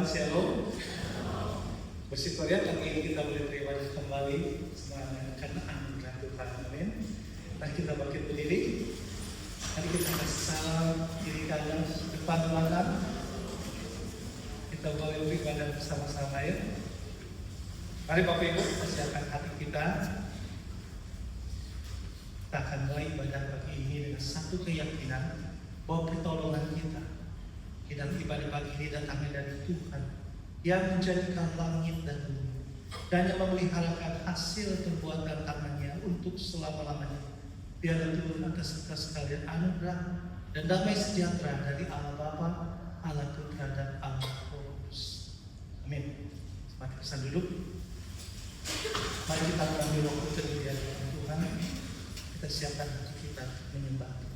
Shalom. Bersyukur ya pagi ini kita boleh beribadah kembali semuanya karena anugerah Tuhan. Amin. Mari kita bangkit berdiri. Mari kita kasih salam kiri kanan depan belakang. Kita boleh beribadah bersama-sama ya. Mari Bapak Ibu persiapkan hati kita. Kita akan mulai ibadah pagi ini dengan satu keyakinan bahwa pertolongan kita di dalam ibadah pagi ini datangnya dari Tuhan yang menjadikan langit dan bumi dan yang memeliharakan hasil perbuatan tangannya untuk selama-lamanya. Biarlah turun atas kita sekalian anugerah dan damai sejahtera dari Allah Bapa, Allah Putra dan Allah Roh Kudus. Amin. Mari kita duduk. Mari kita mengambil waktu terlebih dahulu Tuhan. Kita siapkan hati kita menyembah.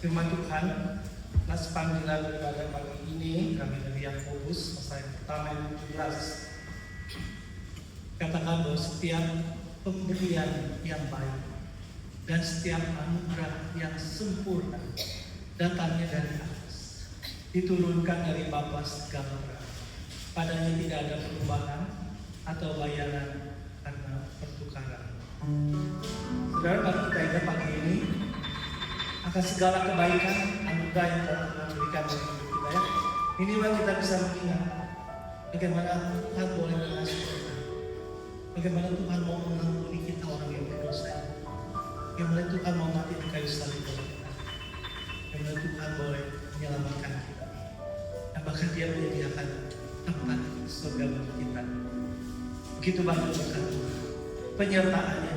Firman Tuhan, nas panggilan daripada pagi ini kami dari Yakobus pasal yang pertama yang 17 katakan bahwa setiap pemberian yang baik dan setiap anugerah yang sempurna datangnya dari atas, diturunkan dari Bapa segala berkat. Padanya tidak ada perubahan atau bayaran karena pertukaran. Saudara, mari kita ingat pagi ini akan segala kebaikan anugerah yang Tuhan berikan bagi hidup kita ya. Minimal kita bisa mengingat bagaimana Tuhan boleh mengasihi kita, bagaimana Tuhan mau mengampuni kita orang yang berdosa, bagaimana Tuhan mau mati di kayu salib bagi kita, bagaimana Tuhan boleh menyelamatkan kita, dan bahkan Dia menyediakan tempat surga bagi kita. Begitu banyak berkat penyertaannya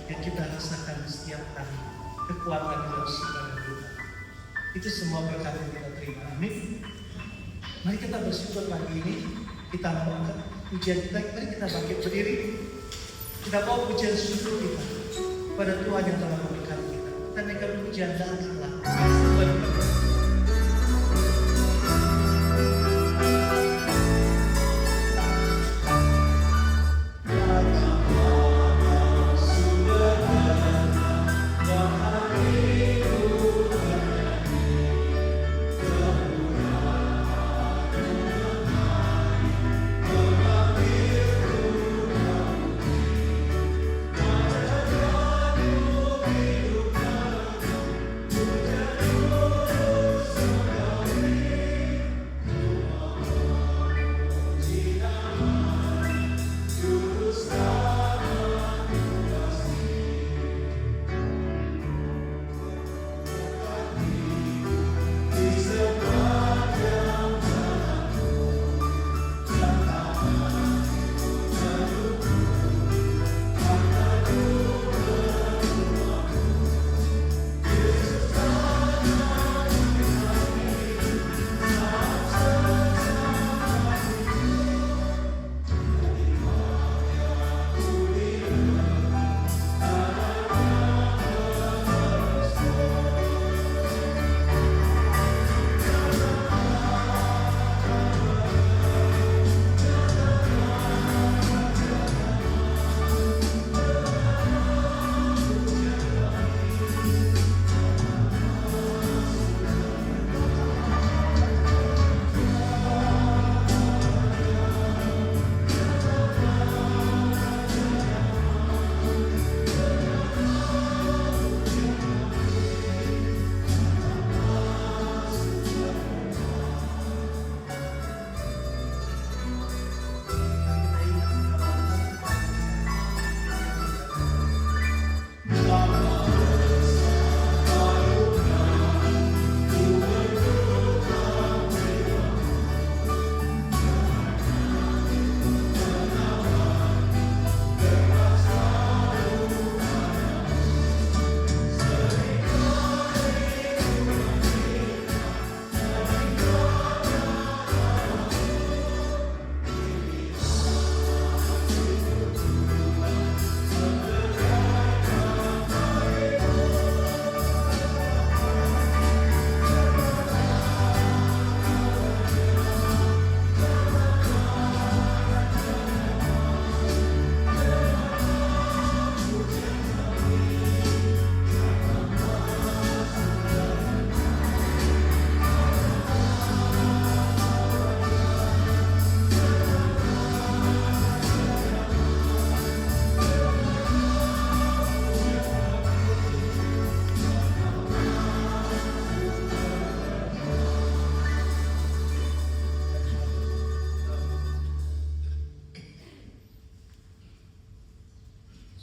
yang kita rasakan setiap hari, kekuatan dalam segala dunia. Itu semua berkat yang kita terima. Amin. Mari kita bersyukur pagi ini. Kita mau angkat pujian kita. Mari kita bangkit berdiri. Kita bawa pujian syukur kita pada Tuhan yang telah memberikan kita. Kita naikkan pujian datanglah. Oh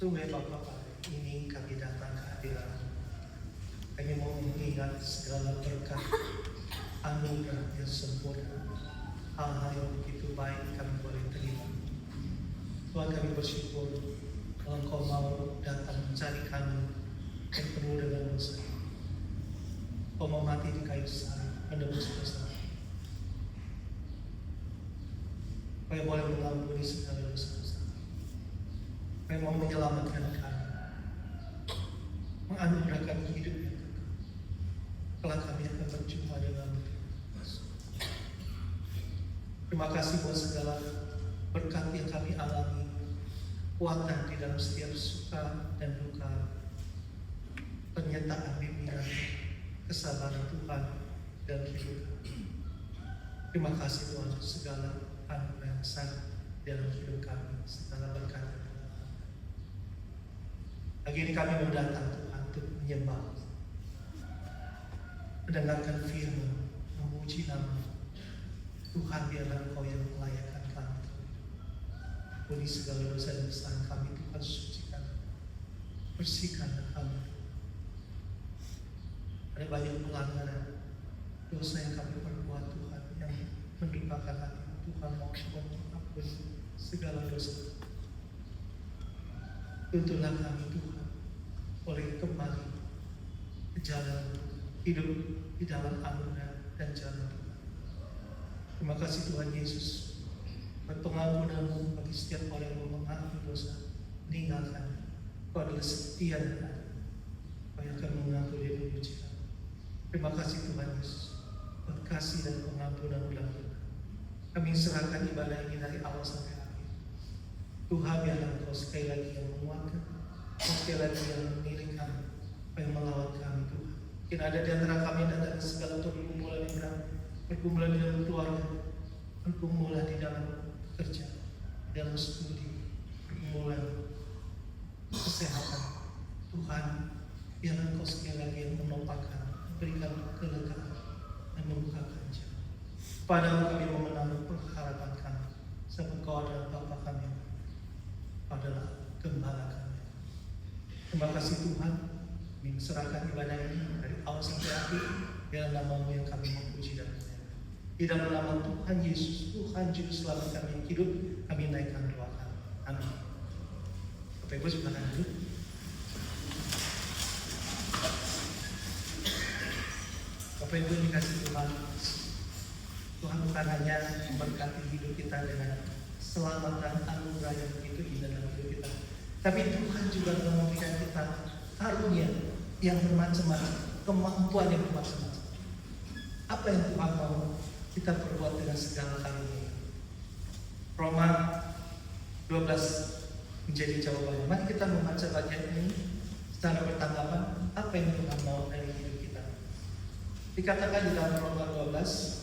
Sungguh Bapak, ini kami datang ke hadirat. Kami mau mengingat segala berkat anugerah yang sempurna, hal-hal yang begitu baik kami boleh terima. Tuhan, kami bersyukur kalau Engkau mau datang mencari kami yang penuh dengan dosa. Engkau mau mati di kayu salib menebus dosa. Kau boleh mengampuni segala dosa-dosa. Kau mau menyelamatkan kami, menganugerahkan hidup yang kekal. Kelak kami akan berjumpa dengan Yesus. Terima kasih buat segala berkat yang kami alami, kekuatan di dalam setiap suka dan duka, pernyataan bimbingan, kesabaran Tuhan dalam hidup kami. Terima kasih Tuhan untuk segala anugerah yang besar dalam hidup kami, segala berkat. Pagi ini kami mau datang Tuhan untuk menyembah, mendengarkan firman, memuji nama Tuhan. Biarlah Engkau yang melayakkan kami. Ampuni segala dosa dan kesalahan kami, Tuhan, sucikan, bersihkan kami. Ada banyak pelanggaran, dosa yang kami perbuat Tuhan, yang mendukakan hati Tuhan. Mau mengampuni segala dosa. Tuntunlah kami Tuhan, boleh kembali ke jalan hidup di dalam anugerah dan jalan Tuhan. Terima kasih Tuhan Yesus, pengampunan-Mu bagi setiap orang yang mengampuni dosa, meninggalkan. Kau adalah setia dan adil. Kau yang akan mengampuni dan menguji kami. Terima kasih Tuhan Yesus, buat kasih dan pengampunan ulang kita. Kami serahkan ibadah ini dari awal sampai akhir. Tuhan, biarlah Engkau sekali lagi yang menguatkan, Engkau sekali lagi yang mengiring kami, yang melawat kami Tuhan. Mungkin ada di antara kami yang datang ke segala pergumulan yang berat, pergumulan di dalam keluarga, pergumulan di dalam kerja, di dalam studi, pergumulan kesehatan. Tuhan, biarlah Engkau sekali lagi yang menopangkan, memberikan kelegaan dan membukakan jalan. Padamu kami mau menaruh pengharapan kami, sebab Engkau adalah Bapa kami, adalah gembala kami. Terima kasih Tuhan, kami serahkan ibadah ini dari awal sampai akhir. Biar nama-Mu yang kami memuji dan menyembah. Di dalam nama Tuhan Yesus, Tuhan Juru Selamat kami yang hidup, kami naikkan doa kami. Amin. Bapak Ibu silakan duduk. Bapak Ibu dikasih Tuhan, Tuhan bukan hanya memberkati hidup kita dengan selamat dan anugerah yang begitu indah dalam hidup kita, tapi Tuhan juga memberikan kita karunia yang bermacam-macam, kemampuan yang bermacam-macam. Apa yang Tuhan mau kita perbuat dengan segala karunia? Roma 12 menjadi jawabannya. Mari kita membaca bagian ini secara bertanggapan. Apa yang Tuhan mau dari hidup kita? Dikatakan di dalam Roma 12,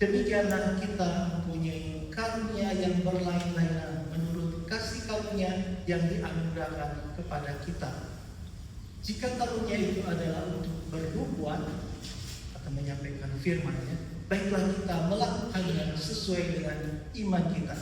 demikianlah kita mempunyai karunia yang berlain-lainan menurut kasih karunia yang dianugerahkan kepada kita. Jika karunia itu adalah untuk bernubuat atau menyampaikan firman-Nya, baiklah kita melakukannya sesuai dengan iman kita.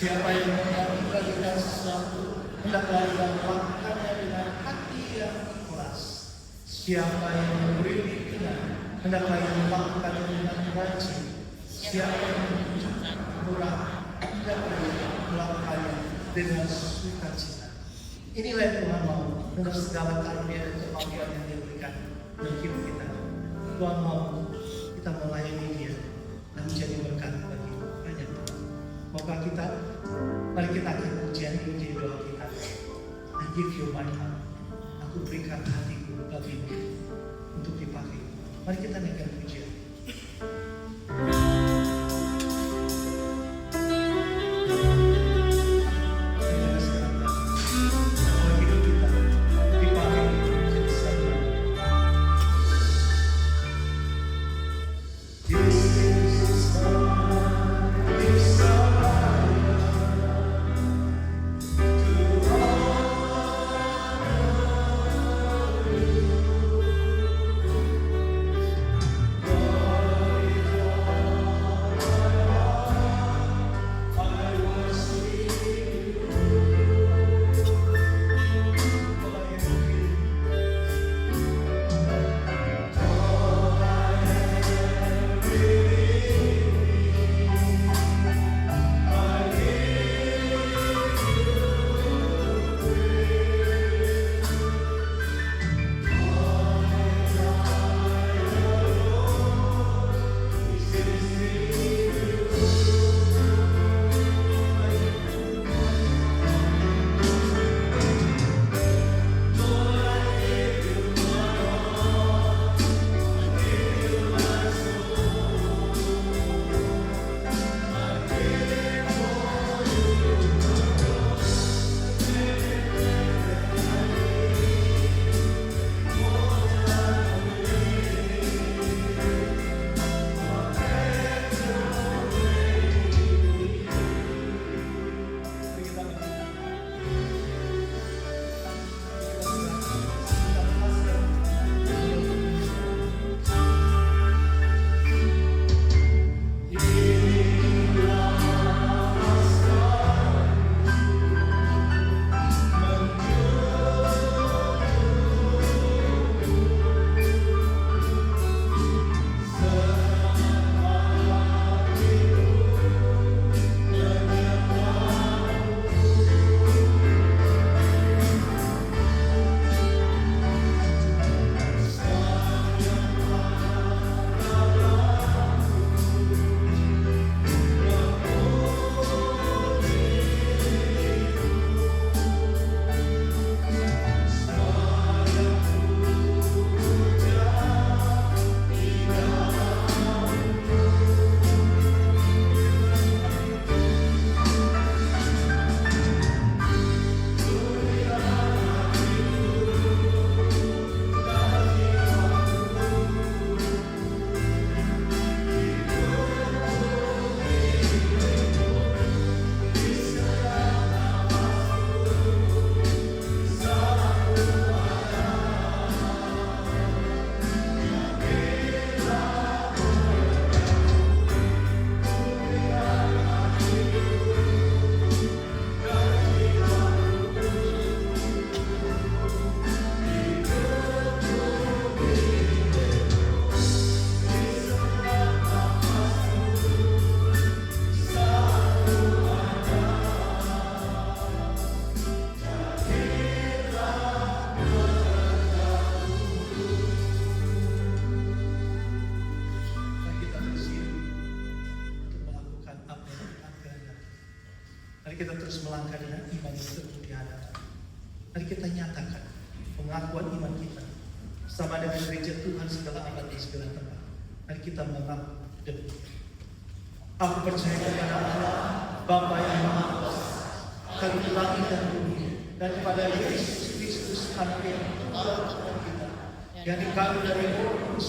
Siapa yang melakukan sesuatu, hendaklah ia melakukannya dengan hati yang ikhlas. Siapa yang memberi bimbingan, hendaklah ia melakukannya dengan rajin. Siapa yang menunjukkan murah, hendaklah ia melakukannya dengan sukacita. Inilah yang Tuhan mau dengan segala karunia dan kemampuan yang Dia berikan dalam hidup kita. Tuhan mau kita melayani Dia dan menjadi berkat bagi banyak orang. Maukah kita? Mari kita akan pujian ini menjadi doa kita. I give you my heart. Aku berikan hatiku bagimu untuk dipakai. Mari kita naikkan pujian. Mari kita terus melangkah dengan iman yang teguh di hadapan. Mari kita nyatakan pengakuan iman kita sama dengan gereja Tuhan segala abad di segala tempat. Mari kita mengaku demikian. Aku percaya kepada Allah, Bapa yang Maha Kuasa, Kali langit dan bumi, dan kepada Yesus Kristus Anak yang Tuhan kita, yang dikandung dari Roh Kudus,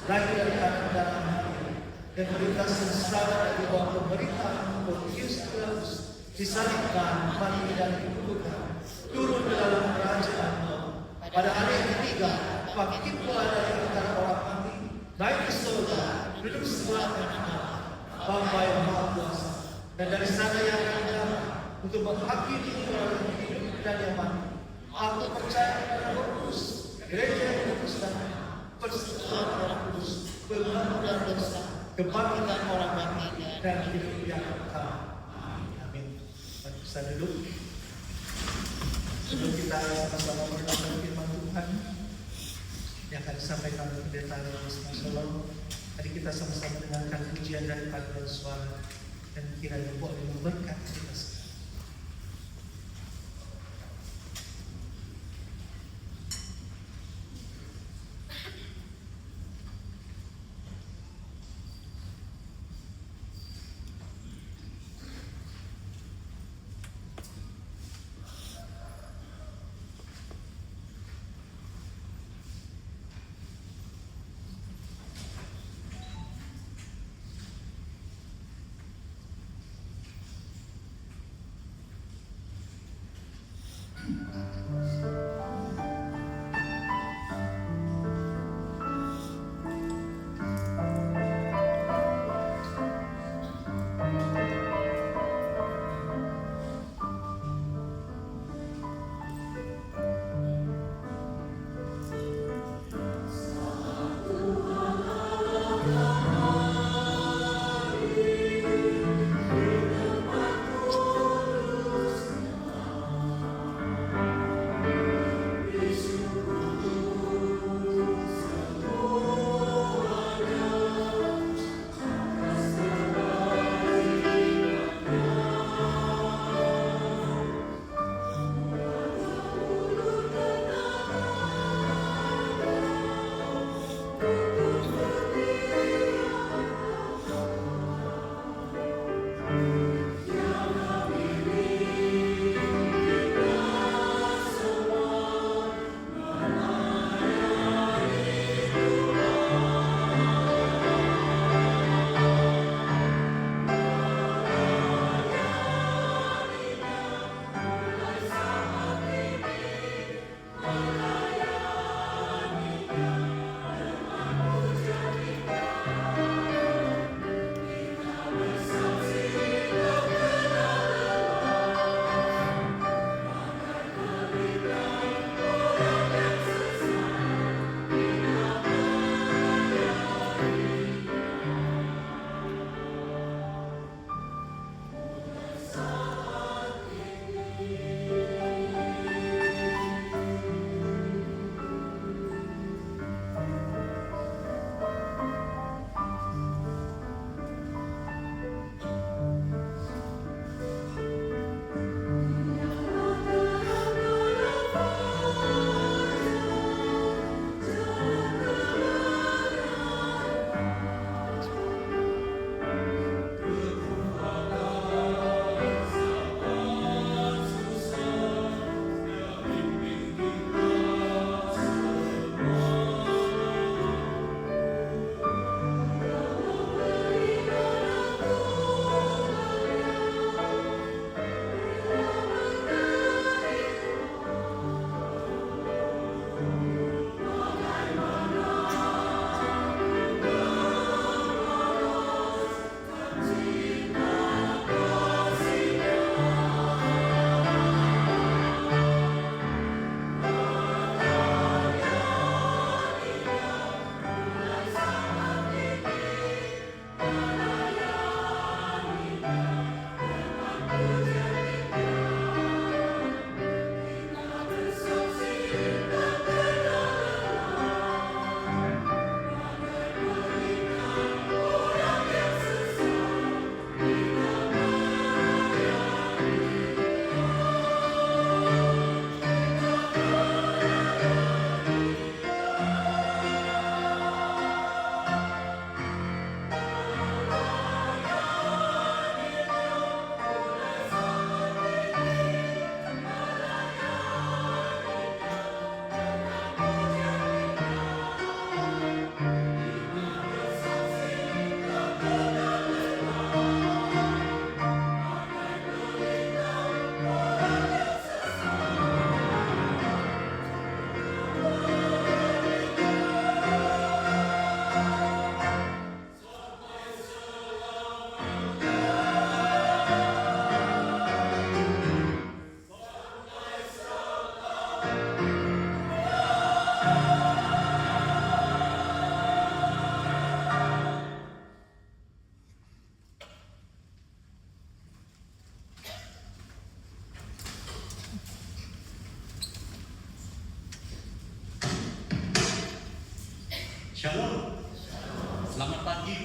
lahir dari anak darah Maria, dan berita sengsara dari bawah pemerintahan Pontius Pilatus, disalibkan, mati dan dikuburkan, turun ke dalam kerajaan Allah. Pada hari yang ketiga, bangkit pula dari antara orang mati, naik ke surga, duduk sebelah kanan Allah, Bapa yang Maha Kuasa, dan dari sana yang akan datang untuk menghakimi orang yang hidup dan yang mati. Aku percaya kepada Roh Kudus, gereja yang kudus dan persekutuan Roh Kudus, pengampunan dosa, kebangkitan orang mati, dan hidup yang kekal. Amin. Mari kita duduk. Sebelum kita sama-sama merenungkan firman Tuhan yang akan disampaikan oleh Pendeta Romus Masolong, mari kita sama-sama dengarkan pujian dari paduan suara dan kiranya boleh memberkati kita semua.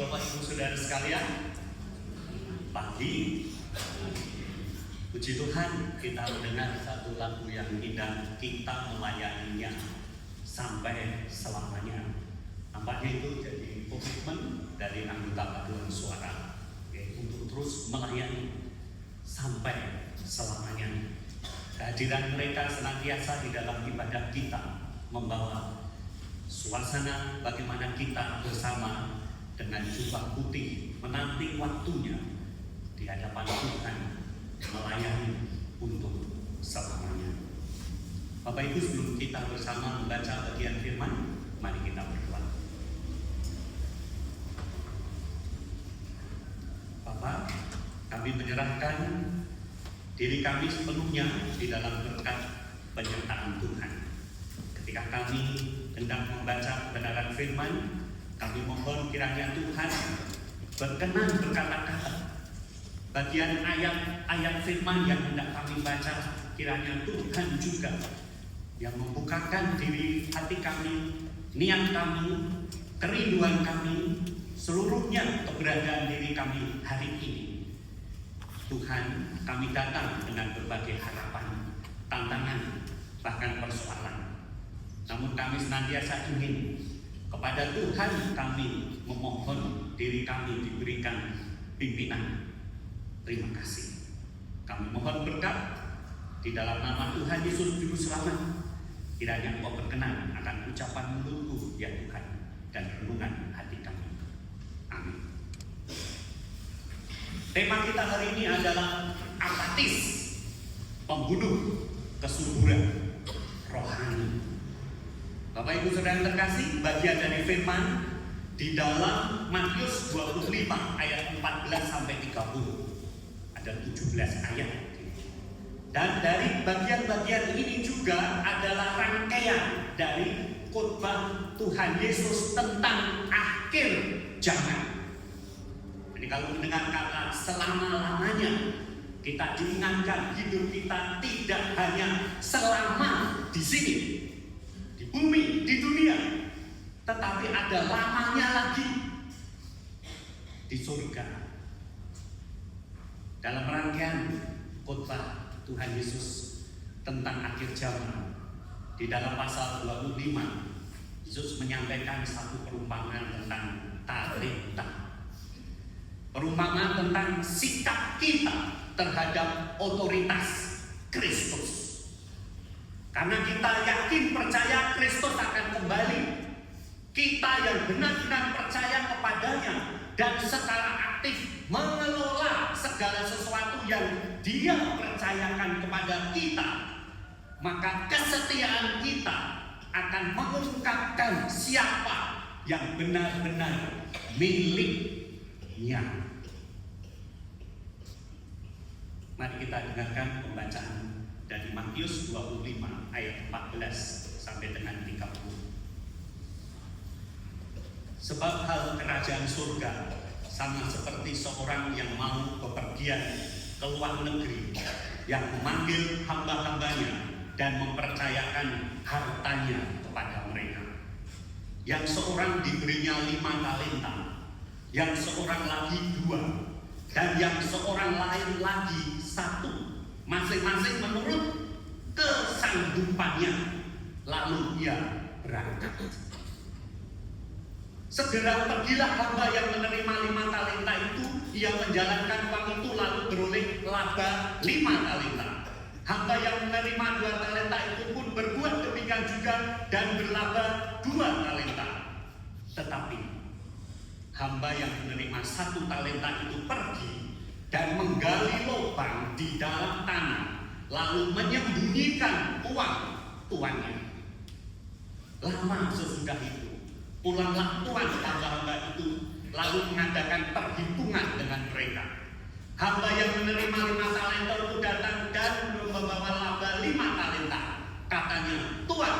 Bapak Ibu Saudara sekalian? Pagi. Puji Tuhan, kita mendengar satu lagu yang indah, kita melayaninya sampai selamanya. Nampaknya itu jadi komitmen dari anggota paduan suara, untuk terus melayani sampai selamanya. Kehadiran mereka senantiasa di dalam ibadah kita membawa suasana bagaimana kita bersama dengan jubah putih menanti waktunya di hadapan Tuhan melayani untuk selamanya. Bapak Ibu, sebelum kita bersama membaca bagian firman, mari kita berdoa. Bapak, kami menyerahkan diri kami sepenuhnya di dalam berkat penyertaan Tuhan. Ketika kami hendak membaca kebenaran firman, kami mohon kiranya Tuhan berkenan berkata-kata. Bagian ayat-ayat firman yang hendak kami baca, kiranya Tuhan juga yang membukakan diri hati kami, niat kami, kerinduan kami, seluruhnya keberadaan diri kami hari ini. Tuhan, kami datang dengan berbagai harapan, tantangan, bahkan persoalan. Namun kami senantiasa ingin kepada Tuhan kami memohon diri kami diberikan pimpinan. Terima kasih. Kami mohon berkat di dalam nama Tuhan Yesus Juru Selamat. Kiranya Engkau berkenan akan ucapan mulutku, ya Tuhan, dan renungan hati kami. Amin. Tema kita hari ini adalah apatis, pembunuh kesuburan rohani. Bapak Ibu Saudara terkasih, bagian dari firman di dalam Matius 25 ayat 14 sampai 30. Ada 17 ayat. Dan dari bagian-bagian ini juga adalah rangkaian dari khotbah Tuhan Yesus tentang akhir zaman. Jadi kalau mendengar kata selama-lamanya, kita diingatkan hidup kita tidak hanya selama di sini, di bumi, di dunia, tetapi ada lamanya lagi di surga. Dalam rangkaian khotbah Tuhan Yesus tentang akhir zaman, di dalam pasal 25, Yesus menyampaikan satu perumpamaan tentang talenta. Perumpamaan tentang sikap kita terhadap otoritas Kristus. Karena kita yakin percaya Kristus akan kembali, kita yang benar-benar percaya kepadanya dan secara aktif mengelola segala sesuatu yang Dia percayakan kepada kita, maka kesetiaan kita akan mengungkapkan siapa yang benar-benar miliknya. Mari kita dengarkan pembacaan dari Matius 25 ayat 14 sampai dengan 30. Sebab hal kerajaan surga sama seperti seorang yang mau bepergian ke luar negeri, yang memanggil hamba-hambanya dan mempercayakan hartanya kepada mereka. Yang seorang diberinya 5 talenta, yang seorang lagi 2, dan yang seorang lain lagi 1, masing-masing menurut kesanggupannya. Lalu ia berangkat. Segera pergilah hamba yang menerima 5 talenta itu. Ia menjalankan uang itu lalu beroleh laba 5 talenta. Hamba yang menerima 2 talenta itu pun berbuat demikian juga dan berlaba 2 talenta. Tetapi hamba yang menerima 1 talenta itu pergi dan menggali lubang di dalam tanah, lalu menyembunyikan uang tuannya. Lama sesudah itu pulanglah tuan hamba-hamba itu, lalu mengadakan perhitungan dengan mereka. Hamba yang menerima 5 talenta itu datang dan membawa laba 5 talenta. Katanya, Tuan,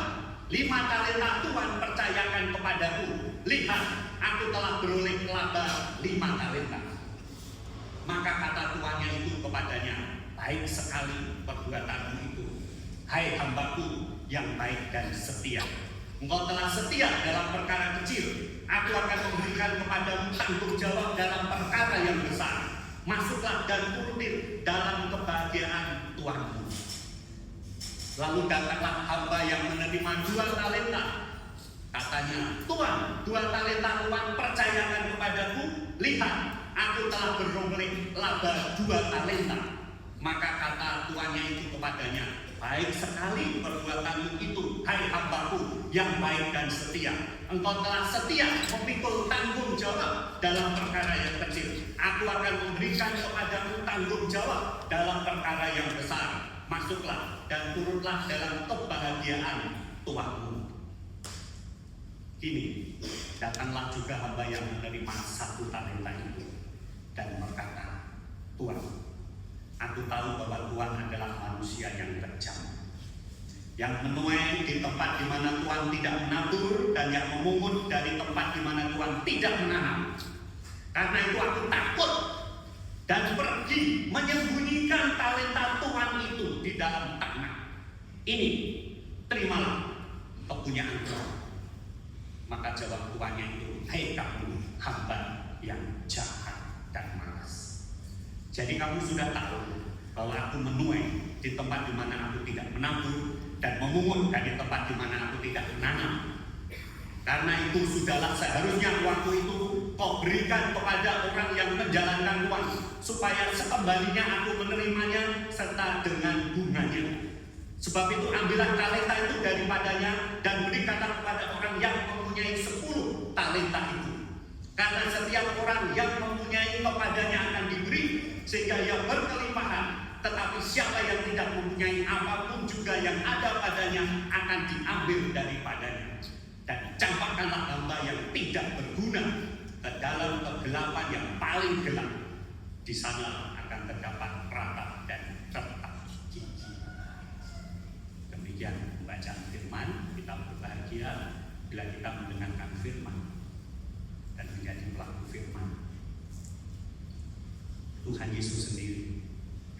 5 talenta Tuhan percayakan kepadaku. Lihat, aku telah beroleh laba 5 talenta. Maka kata tuannya itu kepadanya, baik sekali perbuatanmu itu, hai hambaku yang baik dan setia. Engkau telah setia dalam perkara kecil, aku akan memberikan kepadamu tanggung jawab dalam perkara yang besar. Masuklah dan turuti dalam kebahagiaan Tuhanmu. Lalu datanglah hamba yang menerima 2 talenta. Katanya, Tuhan, 2 talenta Tuhan percayakan kepadaku. Lihat, aku telah beroleh laba 2 talenta. Maka kata tuannya itu kepadanya, baik sekali perbuatanmu itu, hai hambaku yang baik dan setia. Engkau telah setia memikul tanggung jawab dalam perkara yang kecil. Aku akan memberikan kepadamu tanggung jawab dalam perkara yang besar. Masuklah dan turutlah dalam kebahagiaan Tuhanmu. Kini datanglah juga hamba yang menerima 1 talenta itu dan berkata, Tuhan, aku tahu bahwa Tuhan adalah manusia yang kejam, yang menuai di tempat di mana Tuhan tidak menabur, dan yang memungut dari tempat di mana Tuhan tidak menanam. Karena itu aku takut dan pergi menyembunyikan talenta Tuhan itu di dalam tanah. Ini, terimalah kepunyaan Tuhan. Maka jawab tuannya itu, hei kamu hamba yang jahat dan malas. Jadi kamu sudah tahu bahwa aku menuai di tempat di mana aku tidak menabur, dan memungut dari tempat di mana aku tidak menanam. Karena itu sudahlah seharusnya uangku itu kau berikan kepada orang yang menjalankan Tuhan, supaya sekembalinya aku menerimanya serta dengan bunganya. Sebab itu ambillah talenta itu daripadanya dan berikanlah kepada orang yang mempunyai 10 talenta itu. Karena setiap orang yang mempunyai kepadanya akan diberi sehingga ia berkelimpahan. Tetapi siapa yang tidak mempunyai apapun juga yang ada padanya akan diambil daripadanya. Dan campakkanlah hamba yang tidak berguna ke dalam kegelapan yang paling gelap. Di sana akan terdapat ratap dan retak gigi. Demikian pembacaan firman. Kita berbahagia bila kita mendengarkan firman dan menjadi pelaku firman. Tuhan Yesus sendiri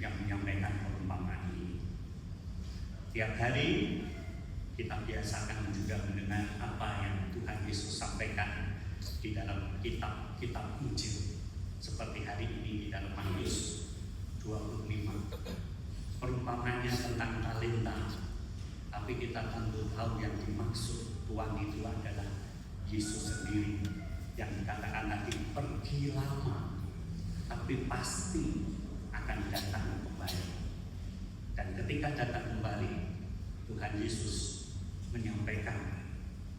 yang menyampaikan perumpamaan ini. Tiap hari kita biasakan juga mendengar apa yang Tuhan Yesus sampaikan di dalam kitab Injil. Seperti hari ini di dalam Matius 25. Perumpamaannya tentang talenta. Tapi kita tentu tahu yang dimaksud Tuhan itu adalah Yesus sendiri, yang dikatakan tadi pergi lama, tapi pasti akan datang kembali. Dan ketika datang kembali, Tuhan Yesus menyampaikan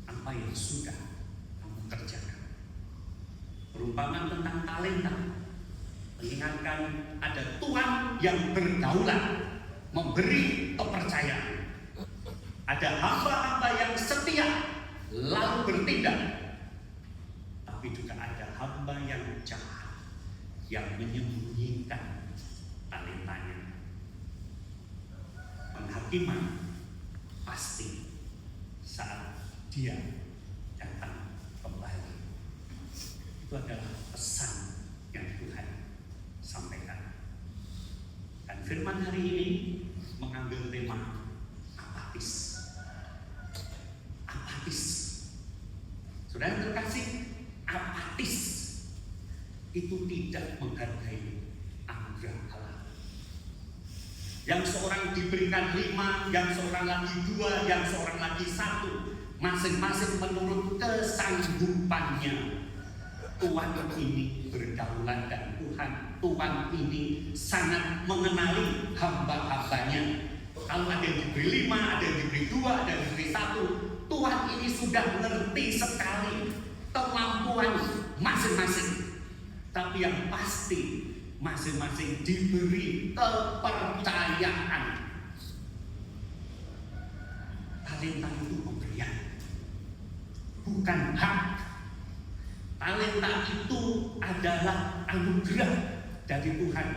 apa yang sudah kamu kerjakan. Perumpamaan tentang talenta mengingatkan ada Tuhan yang berdaulat, memberi kepercayaan. Ada hamba-hamba yang setia lalu bertindak, tapi juga ada hamba yang jahat yang menyembunyikan talentanya. Penghakiman pasti saat dia datang kembali. Itu adalah pesan yang Tuhan sampaikan. Dan firman hari ini mengambil tema apatis. Apatis. Saudara terkasih, apatis itu tidak menghargai anugerah Allah. Yang seorang diberikan 5, yang seorang lagi 2, yang seorang lagi 1, masing-masing menurut kesanggupannya. Tuhan ini berdaulat dan Tuhan ini sangat mengenali hamba-hambanya. Kalau ada yang diberi 5, ada yang diberi 2, ada yang diberi 1, Tuhan ini sudah mengerti sekali kemampuan masing-masing. Tapi yang pasti masing-masing diberi kepercayaan. Talenta itu pemberian, bukan hak. Talenta itu adalah anugerah dari Tuhan.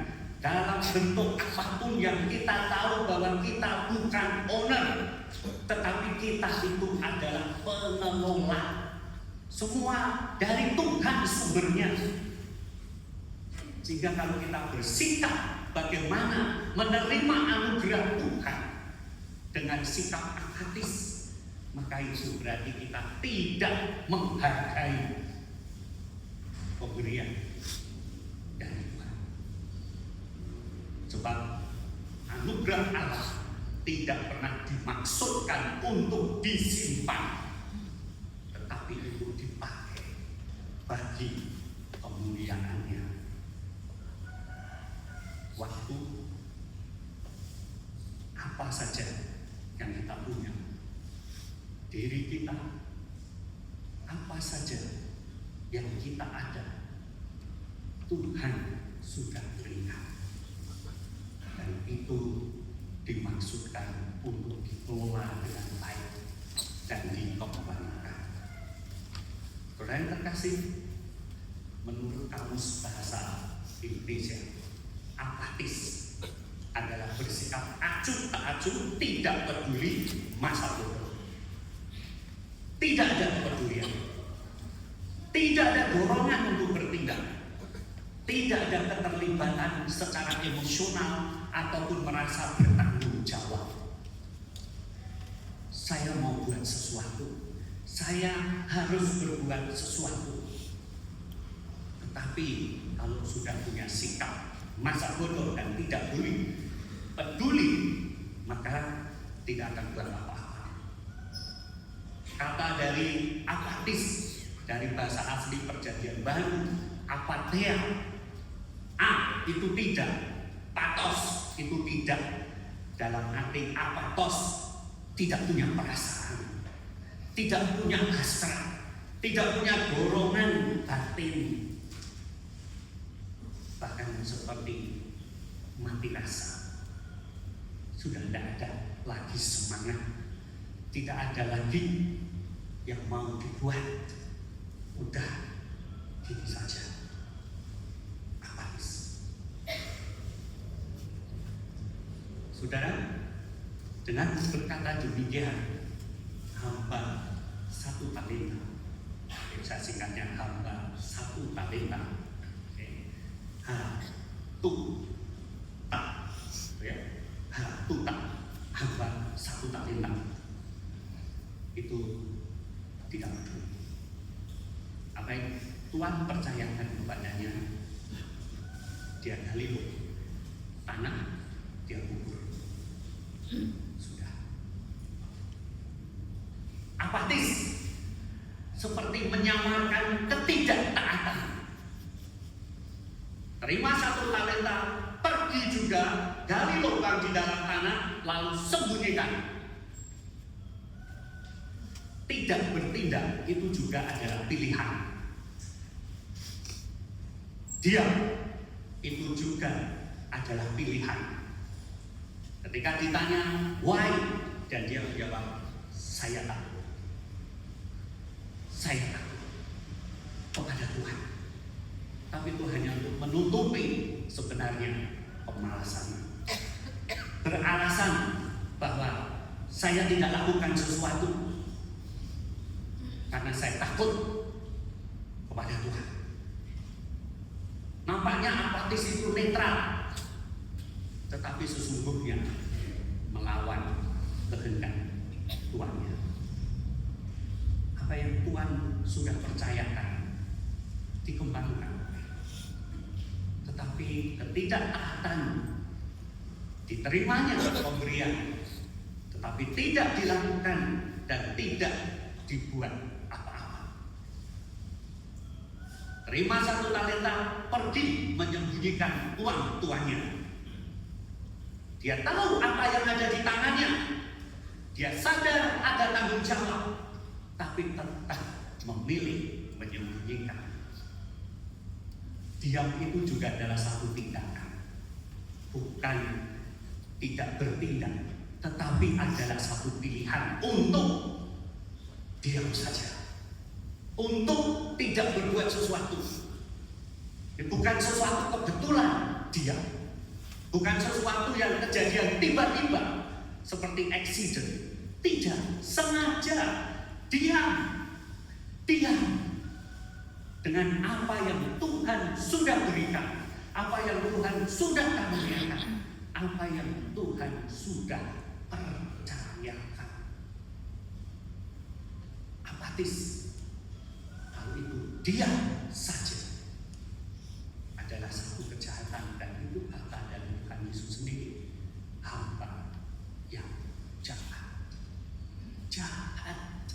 Dalam bentuk apapun yang kita tahu bahwa kita bukan owner, tetapi kita itu adalah pengelola. Semua dari Tuhan sumbernya. Sehingga kalau kita bersikap bagaimana menerima anugerah Tuhan dengan sikap apatis, maka itu berarti kita tidak menghargai pemberian dari Tuhan. Sebab anugerah Allah tidak pernah dimaksudkan untuk disimpan, tetapi untuk dipakai bagi kemuliaannya. Waktu apa saja yang kita punya, diri kita, apa saja yang kita ada, Tuhan sudah berikan, dan itu dimaksudkan untuk dikelola dengan baik dan dikembangkan. Saudara yang terkasih, menurut Kamus Bahasa Indonesia, apatis adalah bersikap acuh tak acuh, tidak peduli masa bodoh. Tidak ada kepedulian, tidak ada dorongan untuk bertindak, tidak ada keterlibatan secara emosional ataupun merasa bertanggung jawab. Saya mau buat sesuatu, saya harus berbuat sesuatu. Tetapi kalau sudah punya sikap masa bodoh dan tidak peduli, maka tidak akan buat apa-apa. Kata dari apatis, dari bahasa asli Perjanjian Baru, apatheia, a itu tidak, patos itu tidak, dalam arti apatos, tidak punya perasaan, tidak punya hasrat, tidak punya dorongan batin, bahkan seperti mati rasa. Sudah tidak ada lagi semangat, tidak ada lagi yang mau dibuat, udah gini saja, apatis. Saudara, dengan berkata demikian, hamba satu talenta, saya singkatnya hamba satu talenta, hamba satu talenta, itu tidak peduli apa yang Tuhan percayakan kepadanya. Dia gali tanah, dia kubur, sudah. Apatis seperti menyamarkan ketidaktaatan. Terima satu talenta, pergi juga, gali lubang di dalam tanah, lalu sembunyikan. Tidak bertindak itu juga adalah pilihan. Diam itu juga adalah pilihan. Ketika ditanya why, dan dia menjawab, saya takut. Saya takut kepada Tuhan. Tapi itu hanya untuk menutupi sebenarnya pemalasan. Beralasan bahwa saya tidak lakukan sesuatu karena saya takut kepada Tuhan. Nampaknya apatis itu netral, tetapi sesungguhnya melawan kehendak Tuhannya. Apa yang Tuhan sudah percayakan dikembangkan, tetapi ketidaktaatan diterimanya pemberian, tetapi tidak dilakukan dan tidak dibuat apa-apa. Terima satu talenta, pergi menyembunyikan uang tuannya. Dia tahu apa yang ada di tangannya, dia sadar ada tanggung jawab, tapi tetap memilih menyembunyikan. Diam itu juga adalah satu tindakan, bukan tidak bertindak, tetapi adalah satu pilihan untuk diam saja, untuk tidak berbuat sesuatu. Bukan sesuatu kebetulan diam, bukan sesuatu yang kejadian tiba-tiba seperti accident. Tidak, sengaja diam dengan apa yang Tuhan sudah berikan, apa yang Tuhan sudah karuniakan, apa yang Tuhan sudah percayakan. apatis. Kalau itu diam saja adalah satu kejahatan, dan itu kata dari Tuhan Yesus sendiri, hamba yang jahat. Jahat.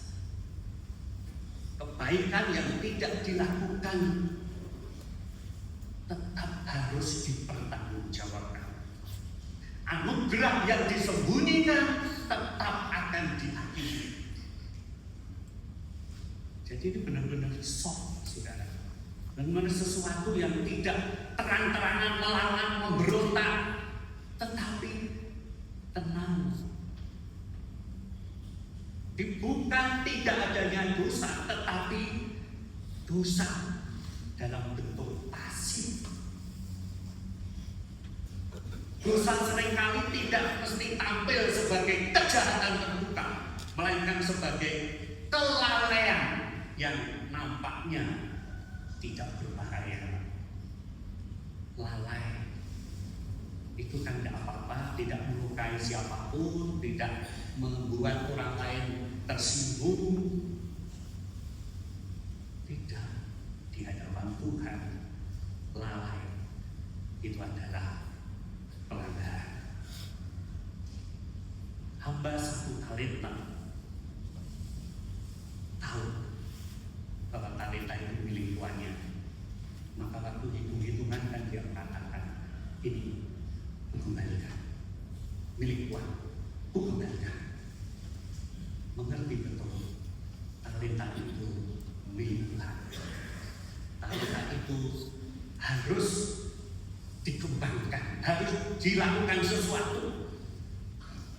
Kebaikan yang tidak dilakukan tetap harus dipertanggungjawabkan. Anugerah yang disembunyikan tetap akan diakhiri. Jadi ini benar-benar soft, saudara. Benar-benar sesuatu yang tidak terang-terangan melawan, memberontak, tetapi tenang. Bukan tidak adanya dosa, tetapi dosa dalam bentuk pasif. Dosa seringkali tidak mesti tampil sebagai kejahatan terbuka, melainkan sebagai kelalaian yang nampaknya tidak berbahaya. Lalai itu kan tidak apa-apa, tidak melukai siapapun, tidak membuat orang lain tersinggung. Tidak, di hadapan Tuhan lalai itu adalah pelanggaran. Hamba 1 talenta tahu bahwa talenta itu milik tuannya, maka waktu hitung-hitungan kan dia mengatakan, ini kembalikan, milik tuan, kembalikan. Mengerti betul talenta itu milik Tuhan. Talenta itu harus dikembangkan, harus dilakukan sesuatu.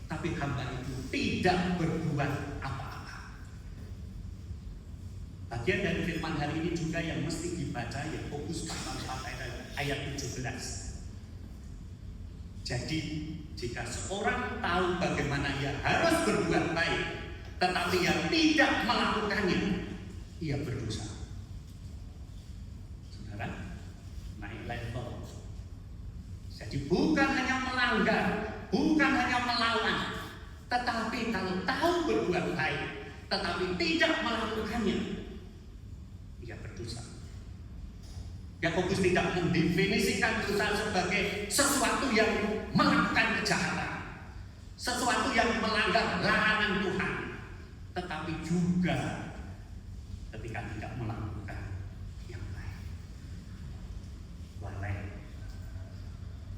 Tapi hamba itu tidak berbuat apa-apa. Bagian dari firman hari ini juga yang mesti dibaca, ya fokus pasal 4 ayat 17. Jadi jika seorang tahu bagaimana ia harus berbuat baik, tetapi ia tidak melakukannya, ia berdosa. Saudara, naik level. Jadi bukan hanya melanggar, bukan hanya melawan, tetapi kalau tahu berbuat baik, tetapi tidak melakukannya, ia berdosa. Yakobus tidak mendefinisikan dosa sebagai sesuatu yang melakukan kejahatan, sesuatu yang melanggar larangan Tuhan, tetapi juga ketika tidak melakukan yang baik. Lalai,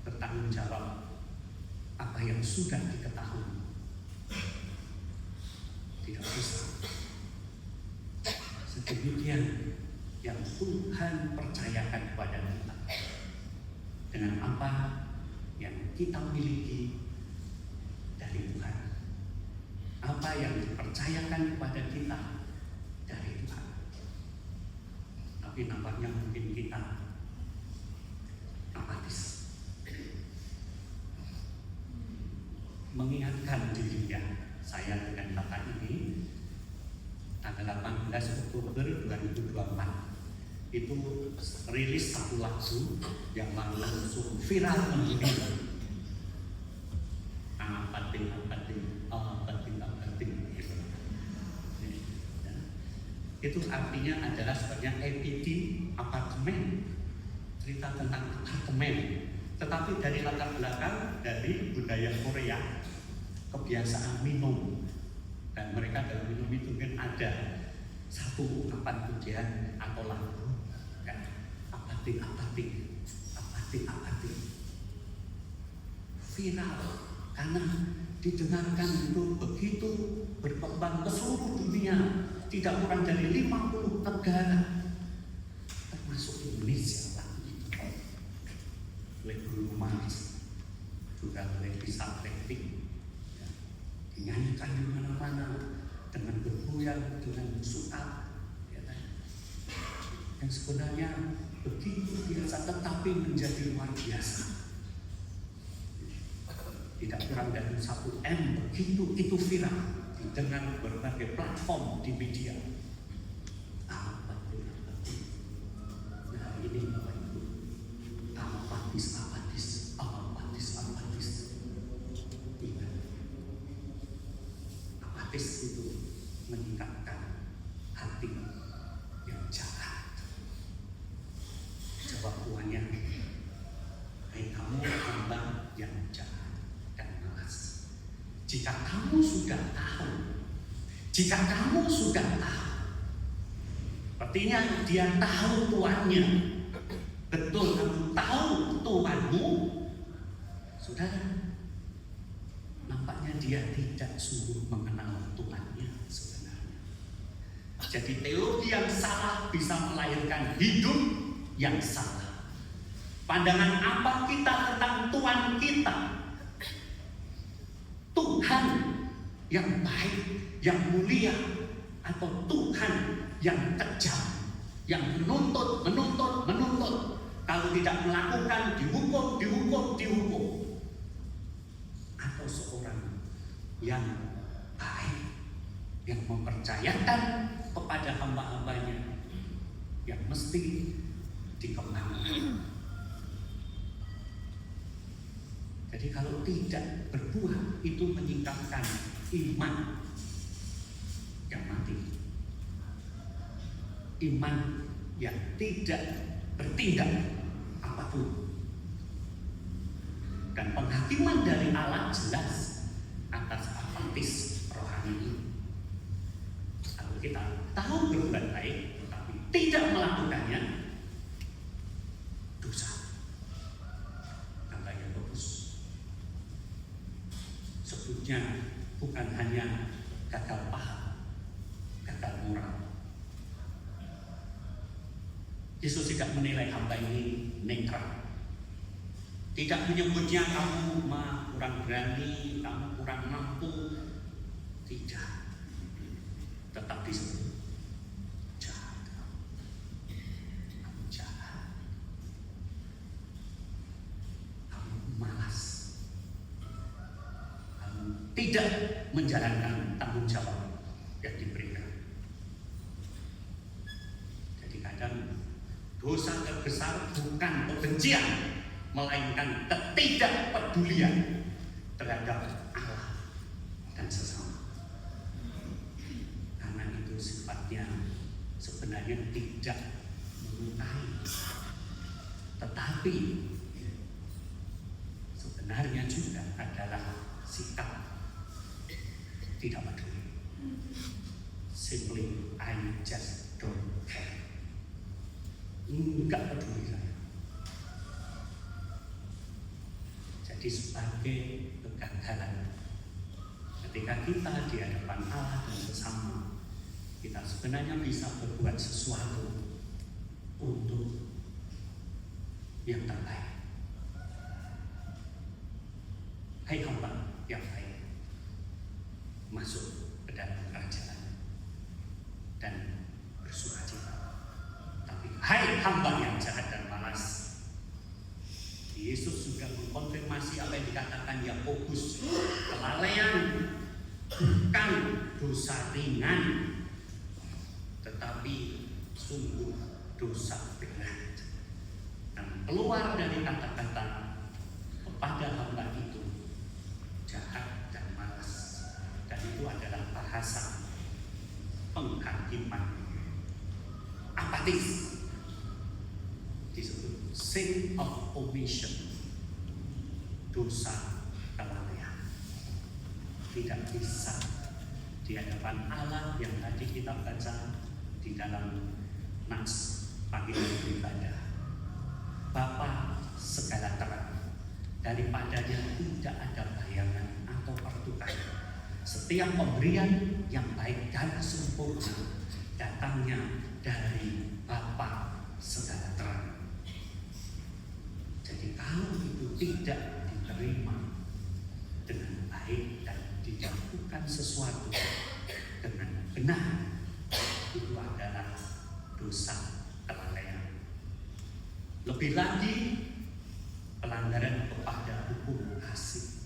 bertanggung jawab apa yang sudah diketahui, tidak bisa. Sedemikian yang Tuhan percayakan kepada kita, dengan apa yang kita miliki dari Tuhan, apa yang dipercayakan kepada kita dari Tuhan. Tapi nampaknya mungkin kita apatis. Mengingatkan dirinya, saya dengan kata ini tanggal 18 Oktober 2024 itu rilis satu lagu yang langsung viral menjadi apating gitu. Itu artinya adalah sebenarnya APT, apartemen, cerita tentang apartemen, tetapi dari latar belakang dari budaya Korea, kebiasaan minum, dan mereka dalam minum itu mungkin ada satu ungkapan pujian atau lagu, kan? Apating viral karena didengarkan itu begitu berkembang ke seluruh dunia, tidak kurang dari 50 negara termasuk Indonesia lah. Oleh Bruno Mars, juga oleh Lisa Blackpink, ya, dinyanyikan di mana-mana dengan bergoyang, dengan suka, ya, yang sebenarnya begitu biasa tetapi menjadi luar biasa. Tidak kurang dari 1M begitu itu viral dengan berbagai platform di media. Apatis. Nah ini Bapak Ibu, apatis. Ingat, apatis itu meningkatkan hati yang jahat. Jawab tuannya, hai kamu hamba yang jahat dan malas. Jika kamu sudah tahu, artinya dia tahu tuannya, betul kamu tahu tuanmu, saudara, nampaknya dia tidak sungguh mengenal Tuhannya sebenarnya. Jadi teologi yang salah bisa melahirkan hidup yang salah. Pandangan apa kita tentang Tuhan kita? Tuhan yang baik, yang mulia, atau Tuhan yang kejam, yang menuntut. Kalau tidak melakukan, dihukum. Atau seorang yang baik, yang mempercayakan kepada hamba-hambanya, yang mesti dikembangkan. Jadi kalau tidak berbuah, itu menyingkapkan iman yang mati. Iman yang tidak bertindak apapun. Dan penghakiman dari Allah jelas atas apatis rohani ini. Kalau kita tahu berbuat baik, tetapi tidak melakukannya, dosa. Kata Yakobus, sebutnya bukan hanya gagal paham, gagal moral. Yesus tidak menilai hamba ini netral. Tidak menyebutnya kamu kurang berani, kamu kurang mampu. Tidak. Tetap disebut jahat. Kamu jahat. Kamu malas. Kamu tidak menjalankan tanggung jawab yang diberikan. Jadi kadang dosa terbesar bukan kebencian, melainkan ketidakpedulian terhadap Allah dan sesama. Karena itu sifatnya sebenarnya tidak melukai, tetapi sebenarnya juga adalah sikap tidak peduli. Simply, I just don't care. Enggak peduli saya. Jadi sebagai kegagalan ketika kita di hadapan Allah dan sesama, kita sebenarnya bisa berbuat sesuatu untuk yang terbaik. Hai hamba yang baik, masuk ke dalam kerajaan dan bersukacita. Tapi hai hamba yang jahat dan malas, Yesus juga mengkonfirmasi apa yang dikatakan Yakobus. Kelalaian bukan dosa ringan, tetapi sungguh dosa berat. Dan keluar dari kata-kata kepada hamba itu jahat dan malas, dan itu adalah bahasa penghakiman apatis, disebut sin of omission, dosa kelalaian. Tidak bisa di hadapan Allah yang tadi kita baca di dalam nats panggilan beribadah, Bapa segala terang, daripadanya tidak ada bayangan atau pertukaran. Setiap pemberian yang baik dan sempurna datangnya dari Bapa segala terang. Jadi kalau itu tidak diterima dengan baik dan dilakukan sesuatu dengan benar, itu adalah dosa kelalaian. Lebih lagi, pelanggaran kepada hukum kasih.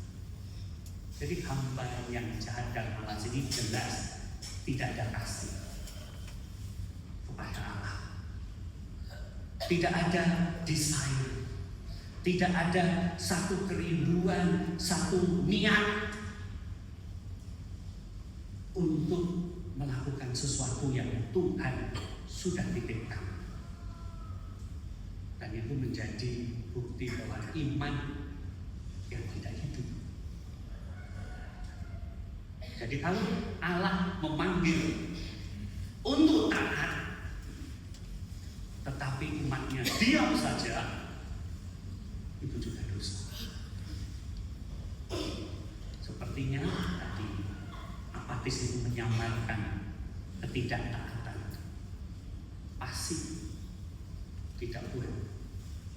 Jadi hamba yang jahat dan malas ini jelas tidak ada kasih kepada Allah. Tidak ada desire, tidak ada satu kerinduan, satu niat untuk melakukan sesuatu yang Tuhan sudah titipkan. Dan itu menjadi bukti bahwa iman yang tidak hidup. Jadi kalau Allah memanggil untuk taat, tetapi umatnya diam saja, itu juga dosa. Sepertinya tadi apatis itu menyamarkan ketidaktaatan, pasif, tidak buat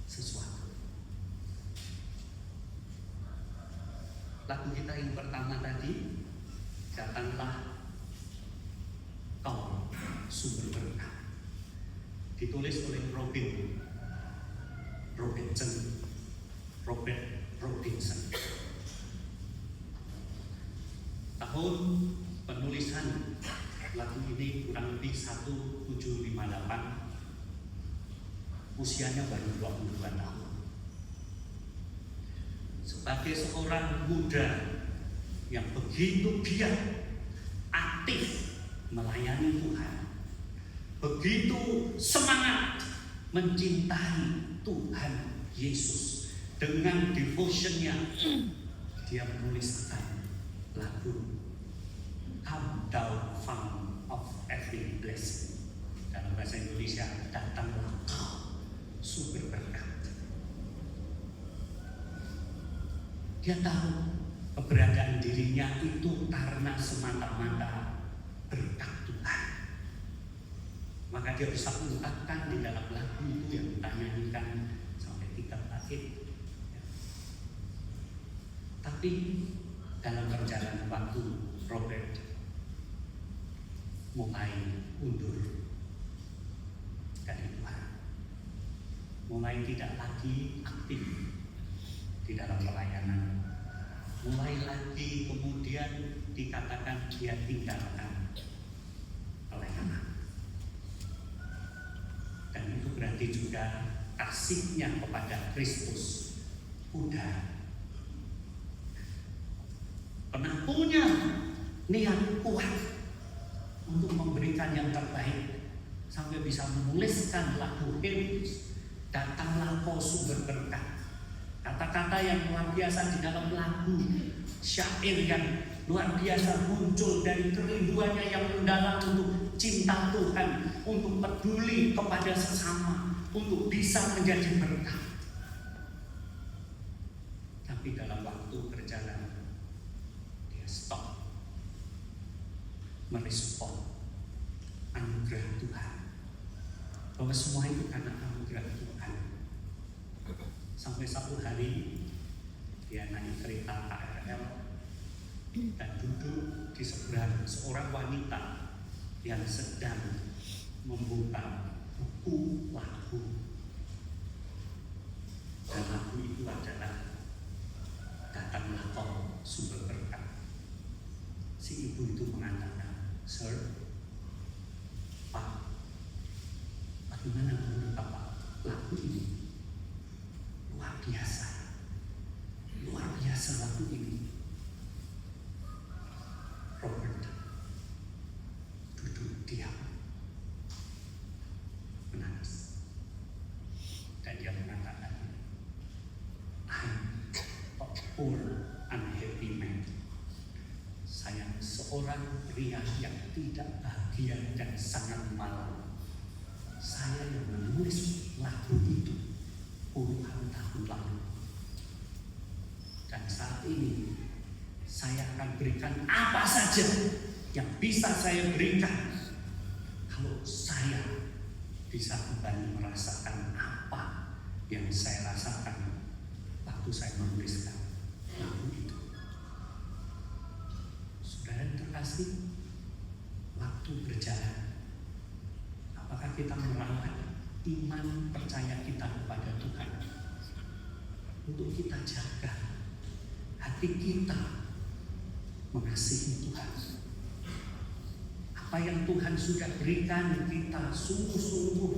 sesuatu. Lagu kita yang pertama tadi, datanglah kau sumber berkah, ditulis oleh Robert Robinson. Tahun penulisan lagu ini kurang lebih 1758. Usianya baru 22 tahun. Sebagai seorang muda yang begitu giat, aktif melayani Tuhan, begitu semangat mencintai Tuhan Yesus, dengan devotionnya dia menuliskan lagu Come Thou Fount of Every Blessing. Dalam bahasa Indonesia, datanglah kau sumber berkat. Dia tahu keberadaan dirinya itu karena semata-mata berkat Tuhan. Maka dia bisa mengungkapkan di dalam lagu itu yang kita nyanyikan sampai 3 bait. Tapi dalam perjalanan waktu, Robert mulai undur dari Tuhan, mulai tidak lagi aktif di dalam pelayanan, mulai lagi kemudian dikatakan dia tinggalkan pelayanan. Dan itu berarti juga kasihnya kepada Kristus udah pernah punya niat kuat untuk memberikan yang terbaik, sampai bisa menuliskan lagu hymns, datanglah kau sumber berkat. Kata-kata yang luar biasa di dalam lagu, syair yang luar biasa muncul dari kerinduannya yang mendalam untuk cinta Tuhan, untuk peduli kepada sesama, untuk bisa menjadi berkat. Tapi dalam waktu berjalan, dia stop merespon anugerah Tuhan, bahwa semua itu karena anugerah Tuhan. Sampai satu hari dia naik kereta KRL dan duduk di seberang seorang wanita yang sedang membuka buku lagu. Dan lagu itu adalah Datanglah Kau Sumber Berkat. Si ibu itu mengatakan, "Sir, Pak, bagaimana menurut Bapak lagu ini? Luar biasa lagu ini." Robert duduk diam, menangis, dan dia mengatakan, "I'm a poor unhappy man." Saya seorang pria yang tidak bahagia dan sangat malu. Saya yang menulis lagu itu puluhan tahun lalu, dan saat ini saya akan berikan apa saja yang bisa saya berikan kalau saya bisa kembali merasakan apa yang saya rasakan waktu saya menuliskan lagu itu. Saudara terkasih, waktu berjalan, apakah kita merawat iman percaya kita kepada Tuhan, untuk kita jaga hati kita mengasihi Tuhan? Apa yang Tuhan sudah berikan kita sungguh-sungguh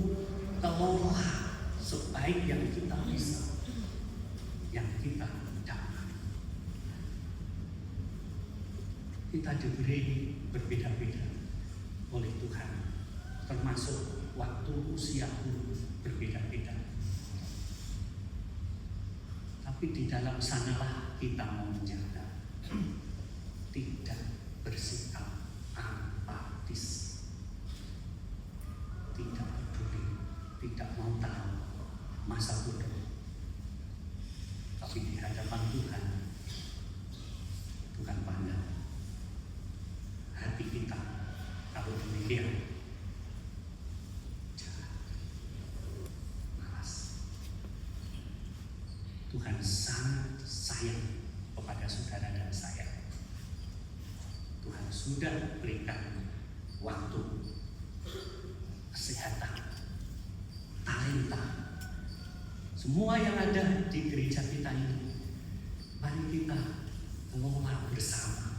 kelola sebaik yang kita bisa, yang kita dapat. Kita diberi berbeda-beda, oleh Tuhan, termasuk waktu usia pun berbeda-beda. Tapi di dalam sanalah kita mau menjaga, tidak bersikap apatis, tidak peduli, tidak mau tahu masa bodoh. Tapi di hadapan Tuhan, bukan pandang hati kita. Kalau demikian, jangan malas. Tuhan sangat sayang kepada saudara dan saya. Tuhan sudah berikan waktu, kesehatan, talenta, semua yang ada di gereja kita ini. Mari kita kelola bersama.